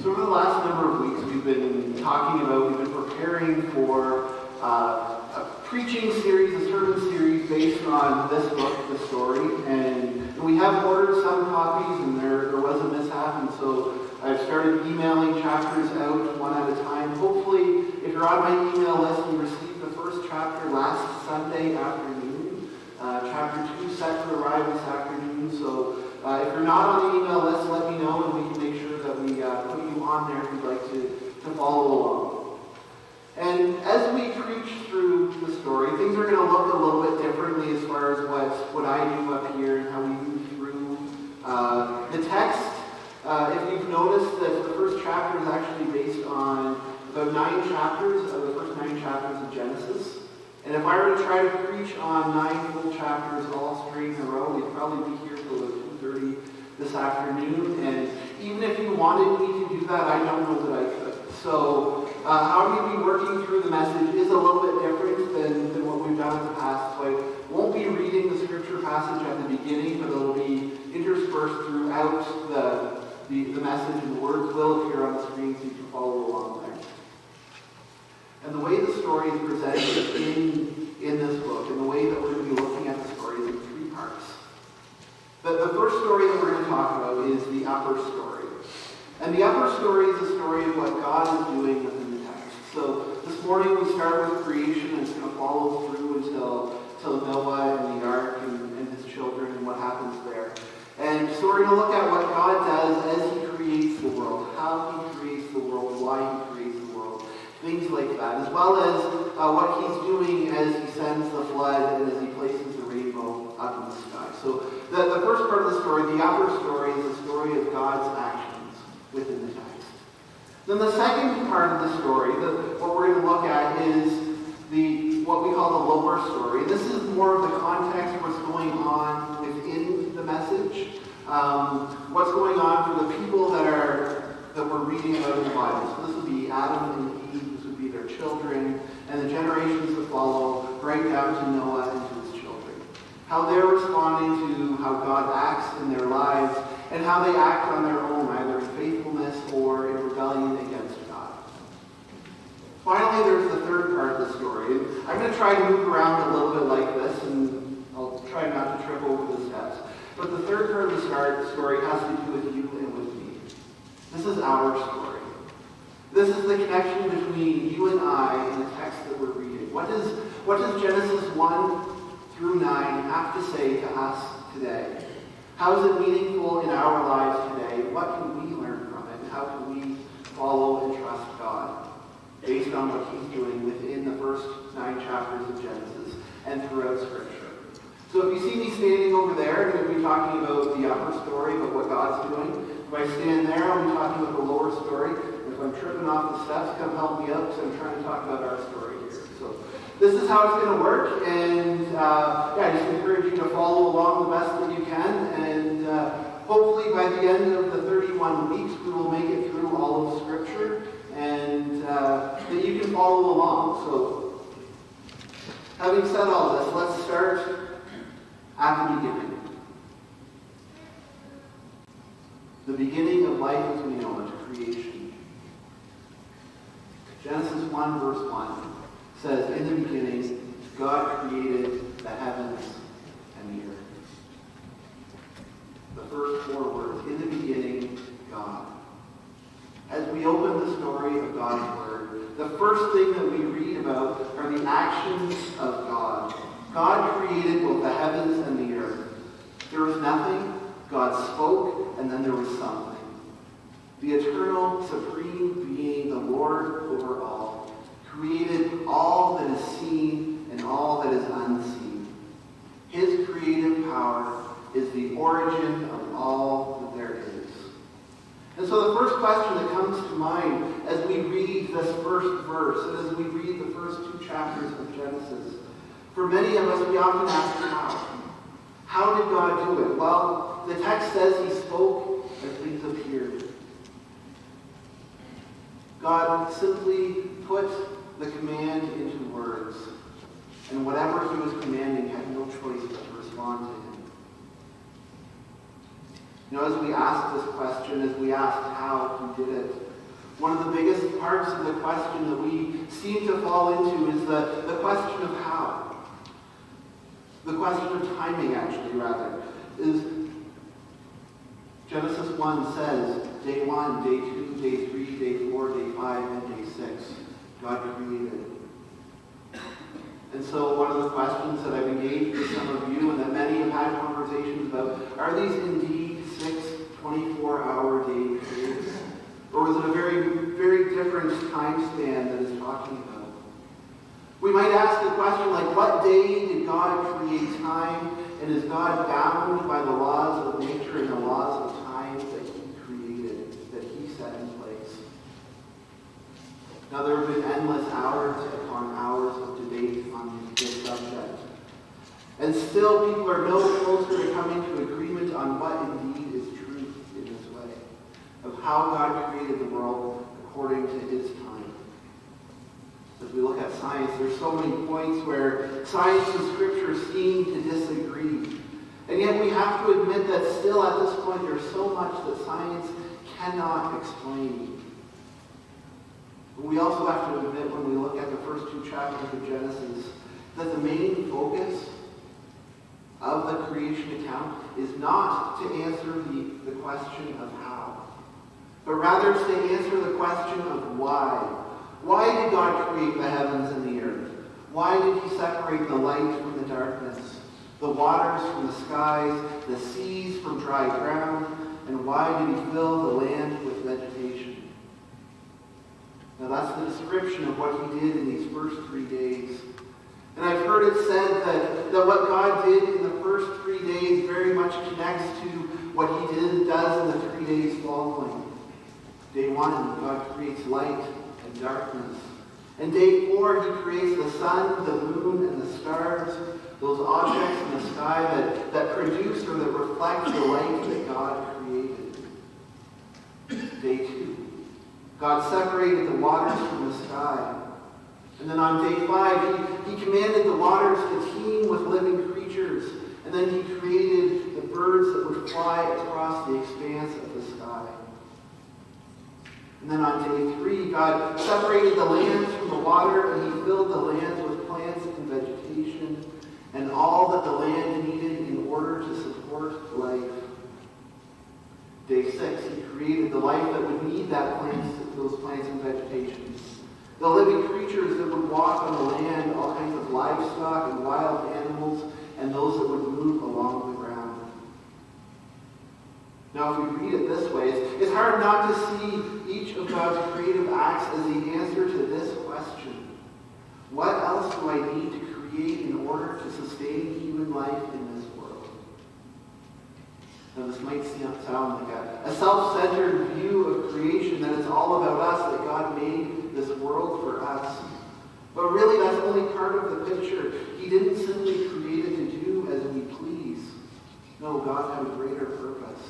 So over the last number of weeks, we've been preparing for a preaching series, a sermon series based on this book, The Story. And we have ordered some copies, and there was a mishap, and so I've started emailing chapters out one at a time. Hopefully, if you're on my email list, you received the first chapter last Sunday afternoon. Chapter 2 set to arrive this afternoon, so if you're not on the email list, let me know, and we can make sure that we put you on there if you'd like to follow along. And as we preach through the story, things are going to look a little bit differently as far as what I do up here and how we move through the text. If you've noticed that the first chapter is actually based on about 9 chapters of the first 9 chapters of Genesis. And if I were to try to preach on 9 full chapters all straight in a row, we'd probably be here till about 2:30 this afternoon. And even if you wanted me to do that, I don't know that I could. So how we be working through the message is a little bit different than what we've done in the past. So I won't be reading the scripture passage at the beginning, but it'll be interspersed throughout the message, and the words will appear on the screen so you can follow along there. And the way the story is presented in this book, and the way that we're going to be looking at the story is in 3 parts. The first story that we're going to talk about is the upper story. And the upper story is the story of what God is doing within the text. So this morning we start with creation, and it's going to follow through until Noah and the ark and his children and what happens there. And so we're going to look at what God does as he creates the world, how he creates the world, why he creates the world, things like that, as well as what he's doing as he sends the flood and as he places the rainbow up in the sky. So the first part of the story, the upper story, is the story of God's actions within the text. Then the second part of the story, what we're going to look at is what we call the lower story. This is more of the context of what's going on within the message, what's going on for the people that we're reading about in the Bible. So this would be Adam and Eve, this would be their children, and the generations that follow, right down to Noah and to his children. How they're responding to how God acts in their lives, and how they act on their own, either in faithfulness or in rebellion against God. Finally, there's the third part of the story. And I'm going to try to move around a little bit like this, and I'll try not to trip over the steps. But the third part of the story has to do with you and with me. This is our story. This is the connection between you and I in the text that we're reading. What does Genesis 1 through 9 have to say to us today? How is it meaningful in our lives today? What can we learn from it? How can we follow and trust God based on what he's doing within the first 9 chapters of Genesis and throughout Scripture? So if you see me standing over there, I'm going to be talking about the upper story, about what God's doing. If I stand there, I'll be talking about the lower story. If I'm tripping off the steps, come help me out, because I'm trying to talk about our story here. So this is how it's going to work, and I just encourage you to follow along the best that you can, and hopefully by the end of the 31 weeks, we will make it through all of Scripture, and that you can follow along. So, having said all this, let's start at the beginning. The beginning of life as we know it, creation. Genesis 1 verse 1 says, in the beginning, God created the heavens and the earth. The first 4 words, in the beginning, God. As we open the story of God's Word, the first thing that we read about are the actions of God. God created both the heavens and the earth. There was nothing, God spoke, and then there was something. The eternal, supreme being, the Lord over all, created all that is seen and all that is unseen. His creative power is the origin of all that there is. And so the first question that comes to mind as we read this first verse, and as we read the first 2 chapters of Genesis, for many of us, we often ask how. How did God do it? Well, the text says he spoke and things appeared. God simply put the command into words, and whatever he was commanding had no choice but to respond to him. You know, as we ask this question, as we ask how he did it, One of the biggest parts of the question that we seem to fall into is the question of how. The question of timing, actually, rather, is Genesis 1 says, day 1, day 2, day 3, day 4, day 5, and day 6, God created. And so one of the questions that I've engaged with some of you and that many have had conversations about, are these indeed 6 24-hour day periods? Or is it a very, very different time span that it's talking about? We might ask the question like, what day did God create time? And is God bound by the laws of nature and the laws of time that he created, that he set in place? Now there have been endless hours upon hours of debate on this subject. And still people are no closer to coming to agreement on what indeed is truth in this way, of how God created the world according to his time. As we look at science, there's so many points where science and scripture seem to disagree. And yet we have to admit that still at this point there's so much that science cannot explain. We also have to admit when we look at the first 2 chapters of Genesis that the main focus of the creation account is not to answer the question of how, but rather to answer the question of why. Why did God create the heavens and the earth? Why did he separate the light from the darkness, the waters from the skies, the seas from dry ground, and why did he fill the land with vegetation? Now that's the description of what he did in these first 3 days. And I've heard it said that what God did in the first 3 days very much connects to what he does in the 3 days following. Day 1, God creates light and darkness. And day 4, he creates the sun, the moon, and the stars, those objects in the sky that produce or that reflect the light that God created. Day 2, God separated the waters from the sky. And then on day 5, he commanded the waters to teem with living creatures. And then he created the birds that would fly across the expanse of the sky. And then on day 3, God separated the lands from the water, and he filled the lands with plants and vegetation, and all that the land needed in order to support life. Day 6, he created the life that would need those plants and vegetation. The living creatures that would walk on the land, all kinds of livestock and wild animals, and those that would move along the ground. Now, if we read it this way, it's hard not to see each of God's creative acts as the answer to this question. What else do I need to create in order to sustain human life in this world? Now, this might sound like a self-centered view of creation, that it's all about us, that God made this world for us. But really, that's only part of the picture. He didn't simply create it to do as we please. No, God had a greater purpose.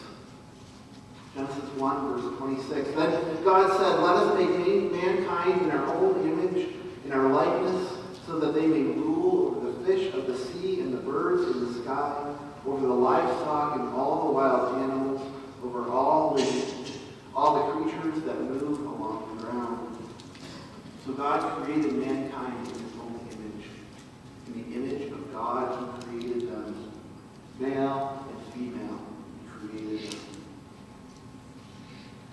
Genesis 1, verse 26. Then God said, "Let us make mankind in our own image, in our likeness, so that they may rule over the fish of the sea and the birds in the sky, over the livestock and all the wild animals, over all the creatures that move along the ground." So God created mankind in his own image. In the image of God, he created them. Male and female, he created them.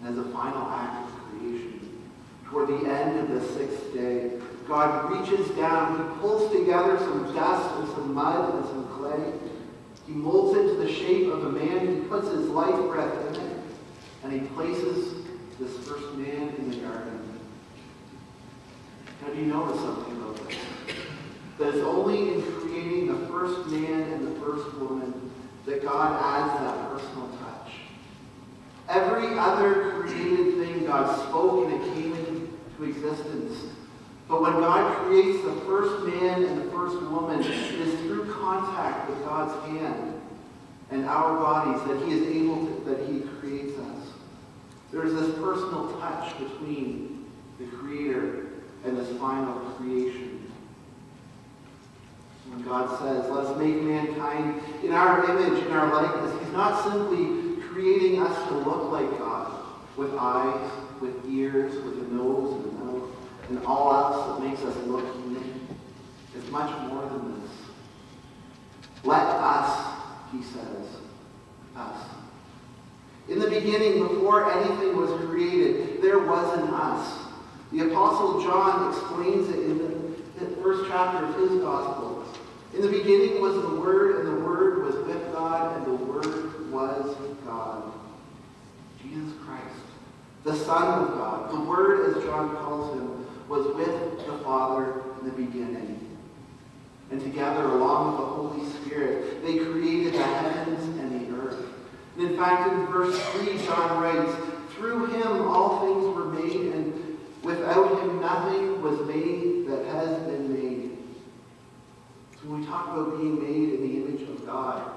And as a final act of creation, toward the end of the 6th day, God reaches down, he pulls together some dust and some mud and some clay. He molds it to the shape of a man, he puts his life breath in it, and he places this first man in the garden. Now, do you notice something about this? That it's only in creating the first man and the first woman that God adds that personal touch. Every other created thing God spoke and it came into existence. But when God creates the first man and the first woman, it is through contact with God's hand and our bodies that he creates us. There is this personal touch between the Creator and this final creation. When God says, "Let us make mankind in our image, in our likeness," he's not simply creating us to look like God, with eyes, with ears, with all else that makes us look human. It's much more than this. Let us, he says, us. In the beginning, before anything was created, there was an us. The Apostle John explains it in the first chapter of his gospel. In the beginning was the Word, and the Word was with God, and the Word was God. Jesus Christ, the Son of God, the Word, as John calls him, was with the Father in the beginning. And together, along with the Holy Spirit, they created the heavens and the earth. And in fact, in verse 3, John writes, through him all things were made, and without him nothing was made that has been made. So when we talk about being made in the image of God,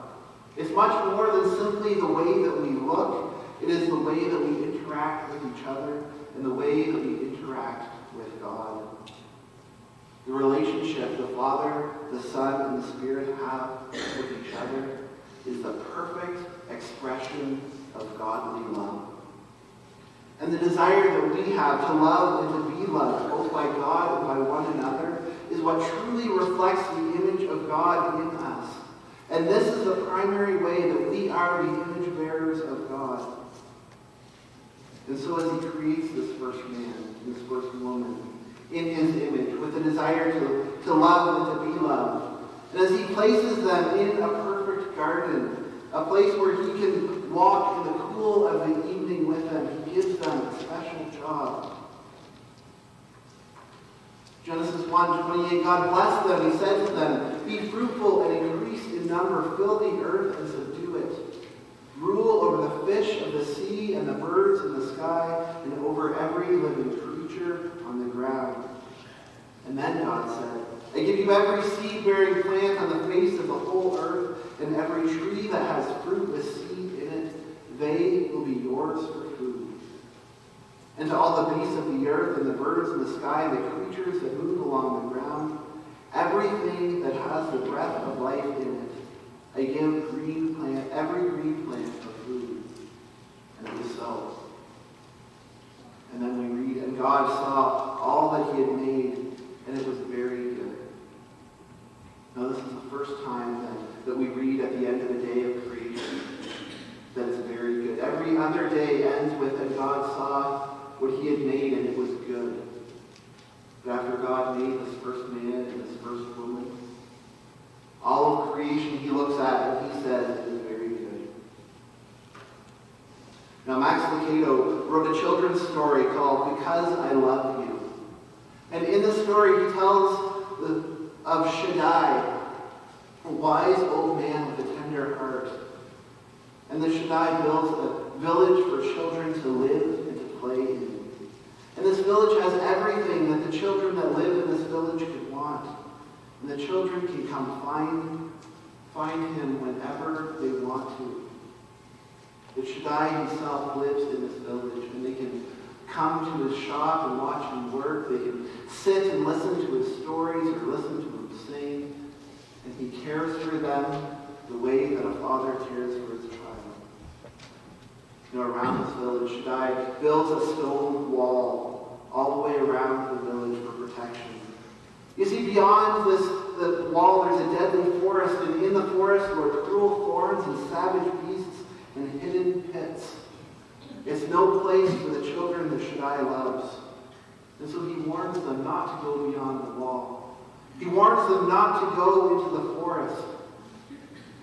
it's much more than simply the way that we look. It is the way that we interact with each other and the way that we interact with God. The relationship the Father, the Son, and the Spirit have with each other is the perfect expression of godly love. And the desire that we have to love and to be loved, both by God and by one another, is what truly reflects the image of God in us. And this is the primary way that we are the image bearers of God. And so as he creates this first man, this first woman, in his image, with a desire to love and to be loved. And as he places them in a perfect garden, a place where he can walk in the cool of the evening with them, he gives them a special job. Genesis 1:28, God blessed them. He said to them, be fruitful and increase in number, fill the earth and subdue it. Rule over the fish of the sea and the birds in the sky and over every living creature on the ground. And then God said, I give you every seed-bearing plant on the face of the whole earth, and every tree that has fruit with seed in it, they will be yours for food. And to all the beasts of the earth and the birds in the sky and the creatures that move along the ground, everything that has the breath of life in it, I give every green plant for food. And it was so. And then we read, and God saw all that he had made, and it was very good. Now this is the first time that we read at the end of the day of creation that it's very good. Every other day ends with, and God saw what he had made, and it was good. But after God made this first man and this first woman, all of creation he looks at and he says, it is very good. Now Max Lucado wrote a children's story called Because I Love You. And in the story he tells of Shaddai, a wise old man with a tender heart. And the Shaddai builds a village for children to live and to play in. And this village has everything that the children that live in this village could want. And the children can come find him whenever they want to. The Shaddai himself lives in this village, and they can come to his shop and watch him work. They can sit and listen to his stories or listen to him sing. And he cares for them the way that a father cares for his child. Around this village, Shaddai builds a stone wall all the way around the village for protection. You see, beyond the wall, there's a deadly forest, and in the forest were cruel thorns and savage beasts and hidden pits. It's no place for the children that Shaddai loves. And so he warns them not to go beyond the wall. He warns them not to go into the forest.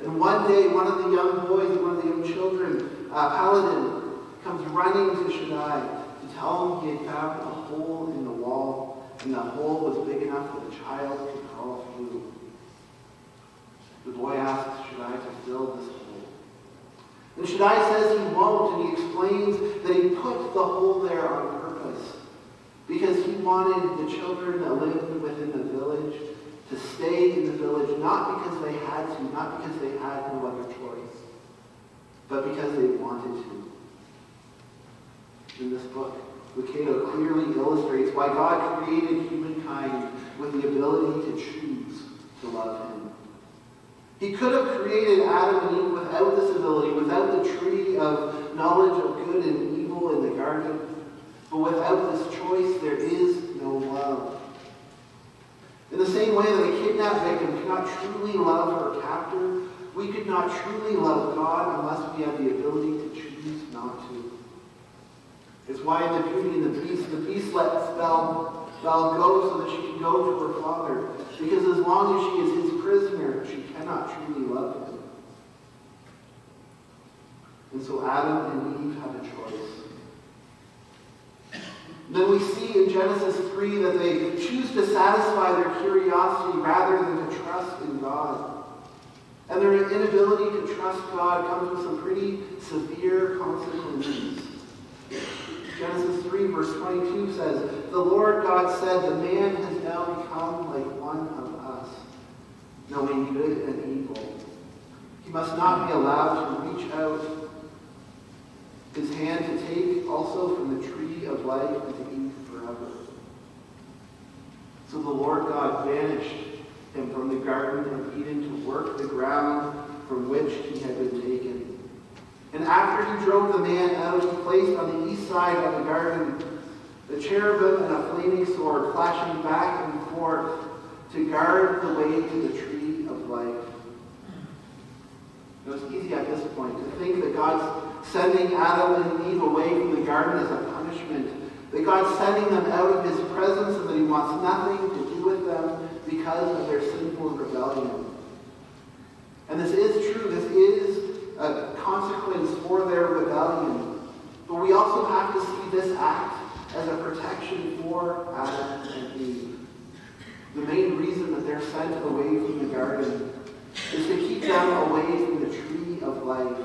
And one day, one of the young boys, one of the young children, Paladin, comes running to Shaddai to tell him he had found a hole in the wall, and the hole was big enough that a child could crawl through. The boy asks Shaddai to fill this hole. And Shaddai says he won't, and he explains that he put the hole there on purpose because he wanted the children that lived within the village to stay in the village, not because they had to, not because they had no other choice, but because they wanted to. In this book, Lucado clearly illustrates why God created humankind with the ability to choose to love him. He could have created Adam and Eve without this ability, without the tree of knowledge of good and evil in the garden. But without this choice, there is no love. In the same way that a kidnapped victim cannot truly love her captor, we could not truly love God unless we had the ability to choose not to. It's why in the Beauty and the Beast lets Belle go so that she can go to her father. Because as long as she is his prisoner, she cannot truly love him. And so Adam and Eve have a choice. Then we see in Genesis 3 that they choose to satisfy their curiosity rather than to trust in God. And their inability to trust God comes with some pretty severe consequences. Genesis 3 verse 22 says, "The Lord God said, the man has now become like one of us, knowing good and evil. He must not be allowed to reach out his hand to take also from the tree of life and to eat forever." So the Lord God banished him from the Garden of Eden to work the ground from which he had been taken. And after he drove the man out, he placed on the east side of the garden the cherubim and a flaming sword flashing back and forth to guard the way to the tree of life. It was easy at this point to think that God's sending Adam and Eve away from the garden as a punishment, that God's sending them out of his presence and that he wants nothing to do with them because of their sinful rebellion. And this is true. This is a consequence for their rebellion. But we also have to see this act as a protection for Adam and Eve. The main reason that they're sent away from the garden is to keep them away from the tree of life.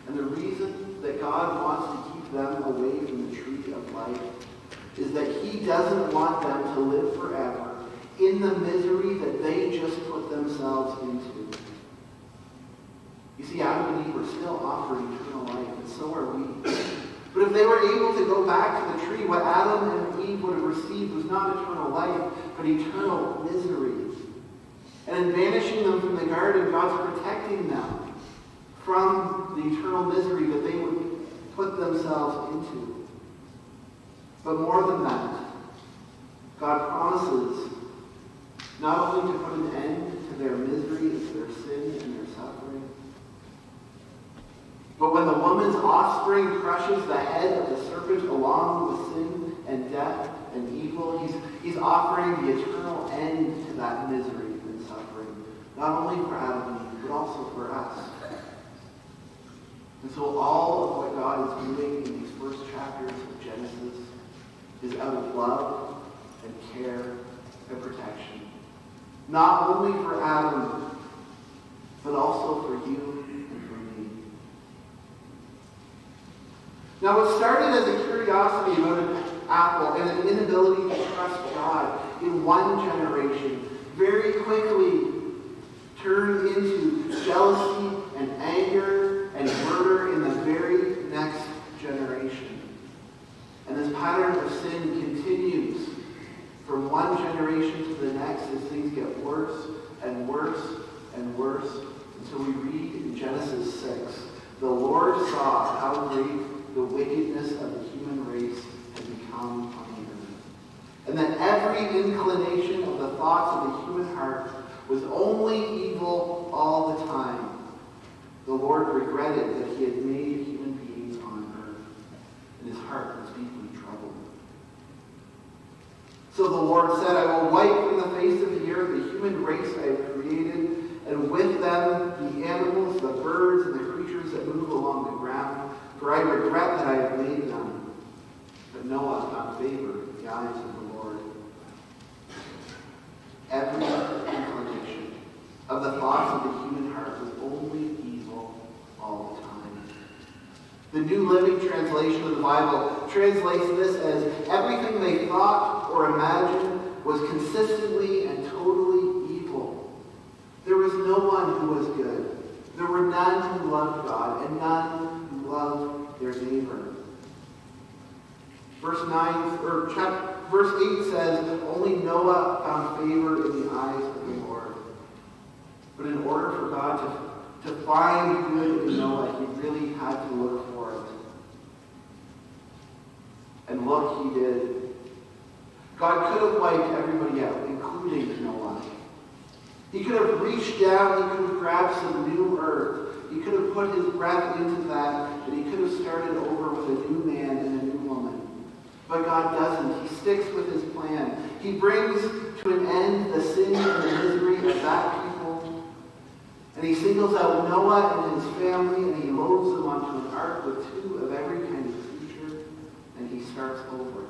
And the reason that God wants to keep them away from the tree of life is that he doesn't want them to live forever in the misery that they just put themselves into. You see, Adam and Eve were still offered eternal life, and so are we. But if they were able to go back to the tree, what Adam and Eve would have received was not eternal life, but eternal misery. And in banishing them from the garden, God's protecting them from the eternal misery that they would put themselves into. But more than that, God promises not only to put an end to their misery and to their sin and their suffering, but when the woman's offspring crushes the head of the serpent along with sin and death and evil, he's offering the eternal end to that misery and suffering, not only for Adam and Eve, but also for us. And so all of what God is doing in these first chapters of Genesis is out of love and care and protection. Not only for Adam, but also for you and for me. Now, what started as a curiosity about an apple and an inability to trust God in one generation very quickly turned into jealousy and anger and murder in the very next generation. And this pattern of sin continues from one generation to the next as things get worse and worse and worse. And so we read in Genesis 6, the Lord saw how great the wickedness of the human race had become on the earth, and that every inclination of the thoughts of the human heart was only evil all the time. The Lord regretted that he had made human beings on earth, and his heart was deeply troubled. So the Lord said, "I will wipe from the face of the earth the human race I have created, and with them the animals, the birds, and the creatures that move along the ground, for I regret that I have made them." But Noah found favor in the eyes of the Lord. Every inclination of the thoughts of the human heart was only evil all the time. The New Living Translation of the Bible translates this as everything they thought or imagined was consistently and totally evil. There was no one who was good. There were none who loved God and none who loved their neighbor. Verse 8 says, only Noah found favor in the eyes of the Lord. But in order for God to find good in Noah, he really had to look for it. And look, he did. God could have wiped everybody out, including Noah. He could have reached down, he could have grabbed some new earth. He could have put his breath into that, and he could have started over with a new man and a new woman. But God doesn't. He sticks with his plan. He brings to an end the sin and the misery of that people. And he singles out Noah and his family, and he loads them onto an ark with 2 of every kind of creature, and he starts over.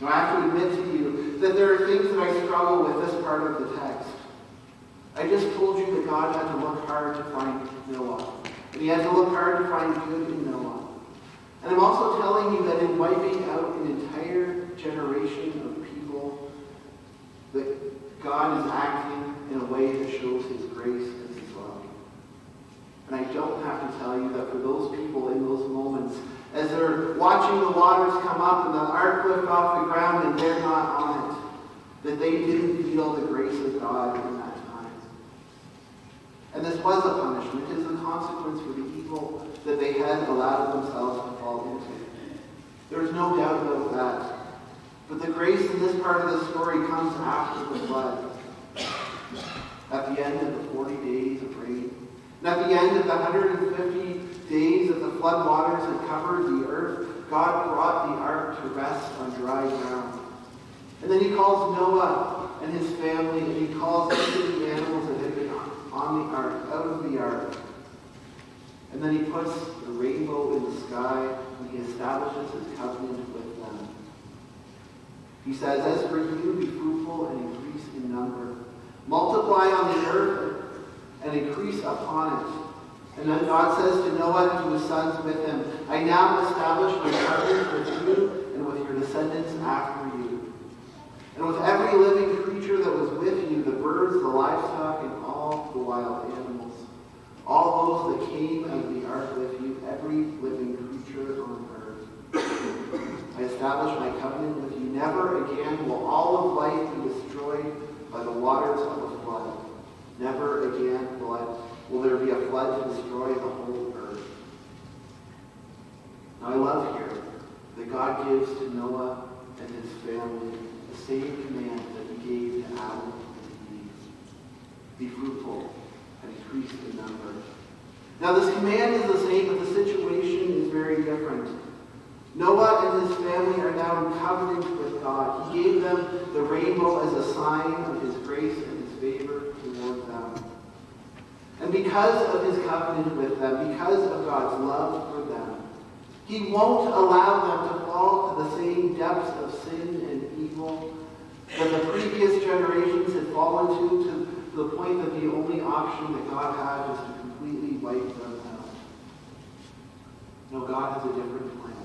Now, I have to admit to you that there are things that I struggle with this part of the text. I just told you that God had to look hard to find Noah. And he had to look hard to find good in Noah. And I'm also telling you that in wiping out an entire generation of people, that God is acting in a way that shows his grace and his love. And I don't have to tell you that for those people in those moments, as they're watching the waters come up and the ark lift off the ground and they're not on it, that they didn't feel the grace of God in that time. And this was a punishment. It is a consequence for the evil that they had allowed themselves to fall into. There's no doubt about that. But the grace in this part of the story comes after the flood. At the end of the 40 days of rain. And at the end of the 150 days that the flood waters had covered the earth, God brought the ark to rest on dry ground. And then he calls Noah and his family, and he calls each of the animals that had been on the ark out of the ark. And then he puts the rainbow in the sky, and he establishes his covenant with them. He says, "As for you, be fruitful and increase in number. Multiply on the earth and increase upon it." And then God says to Noah and to his sons with him, "I now establish my covenant with you and with your descendants after you. And with every living creature that was with you, the birds, the livestock, and all the wild animals. All those that came out of the ark with you, every living creature on earth. I establish my covenant with you. Never again will all of life be destroyed by the waters of a flood. Never again will there be a flood to destroy the whole earth." Now I love here that God gives to Noah and his family the same command that he gave to Adam and Eve. Be fruitful and increase in number. Now this command is the same, but the situation is very different. Noah and his family are now in covenant with God. He gave them the rainbow as a sign of his grace and his favor toward them. And because of his covenant with them, because of God's love for them, he won't allow them to fall to the same depths of sin and evil that the previous generations had fallen to the point that the only option that God had was to completely wipe them out. No, God has a different plan.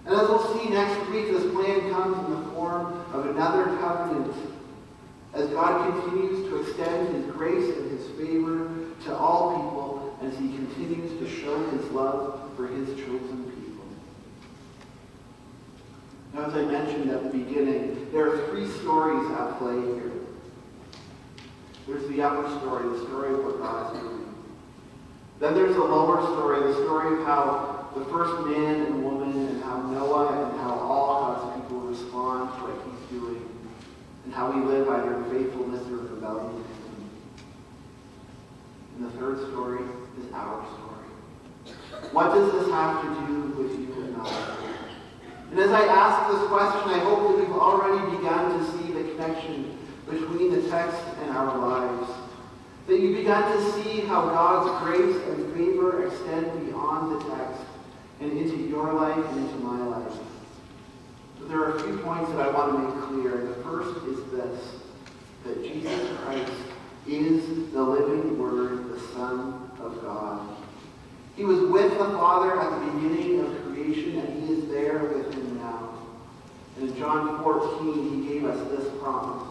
And as we'll see next week, this plan comes in the form of another covenant as God continues to extend his grace and his favor to all people as he continues to show his love for his chosen people. Now, as I mentioned at the beginning, there are 3 stories at play here. There's the upper story, the story of what God is doing. Then there's the lower story, the story of how the first man and woman and how Noah and how all God's people respond to what he's doing and how we live either in faithfulness or rebellion to him. And the third story is our story. What does this have to do with you and I? And as I ask this question, I hope that we've already begun to see the connection between the text and our lives. That you've begun to see how God's grace and favor extend beyond the text and into your life and into my life. But there are a few points that I want to make clear. The first is this, that Jesus Christ is the living Word, the Son of God. He was with the Father at the beginning of creation, and he is there with him now. And in John 14, he gave us this promise.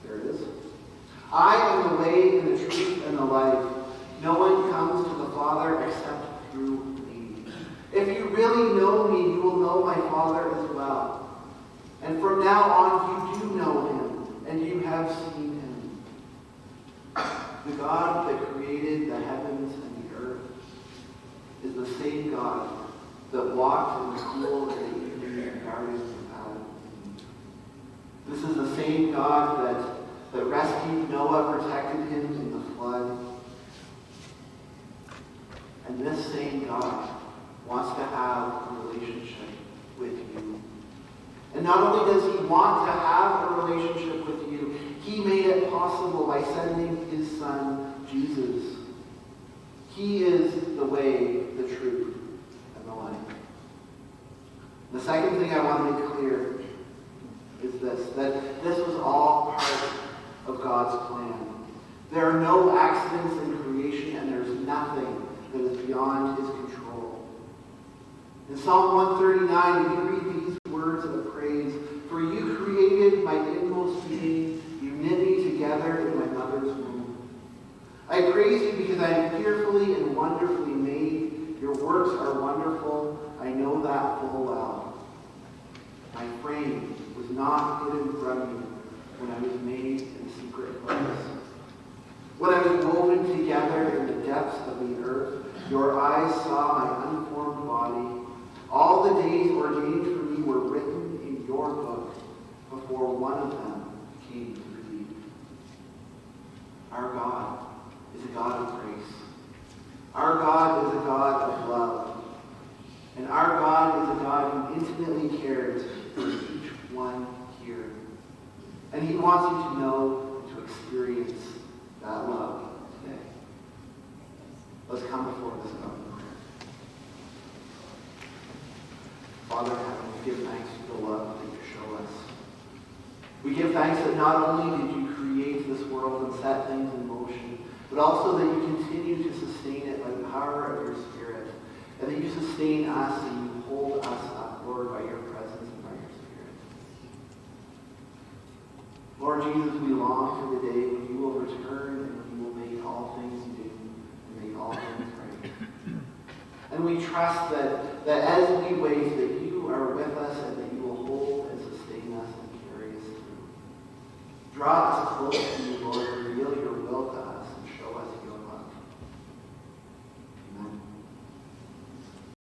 There it is. "I am the way and the truth and the life. No one comes to the Father except through me. If you really know me, you will know my Father as well. And from now on, you do know him, and you have seen him. The God that created the heavens and the earth is the the same God that walked in the cool of the evening in the Garden of Adam. This is the same God that rescued Noah, protected him in the flood. And this same God wants to have a relationship with you. And not only does he want to have a relationship with you, he made it possible by sending his son, Jesus. He is the way, the truth, and the life. The second thing I want to make clear is this, that this was all part of God's plan. There are no accidents in creation, and there's nothing that is beyond his control. In Psalm 139, we read these words of praise. For you created my inmost being. You knit me together in my mother's womb. I praise you because I am fearfully and wonderfully made. Your works are wonderful. I know that full well. My frame was not hidden from you when I was made in secret place. When I was woven together in the depths of the earth, your eyes saw my unformed body. All the days ordained for me were written in your book before one of them came to be. Our God is a God of grace. Our God is a God of love. And our God is a God who intimately cares for each one here. And he wants you to know and to experience that love today. Let's come before this God in prayer. Father in heaven, we give thanks for the love that you show us. We give thanks that not only did you create this world and set things in motion, but also that you continue to sustain it by the power of your Spirit, and that you sustain us and you hold us up, Lord, by your presence and by your Spirit. Lord Jesus, we long for the day when you will return and when you will make all things new and make all things right. And we trust that as we wait, that you are with us and that you will hold and sustain us and carry us through. Draw us close to you, Lord.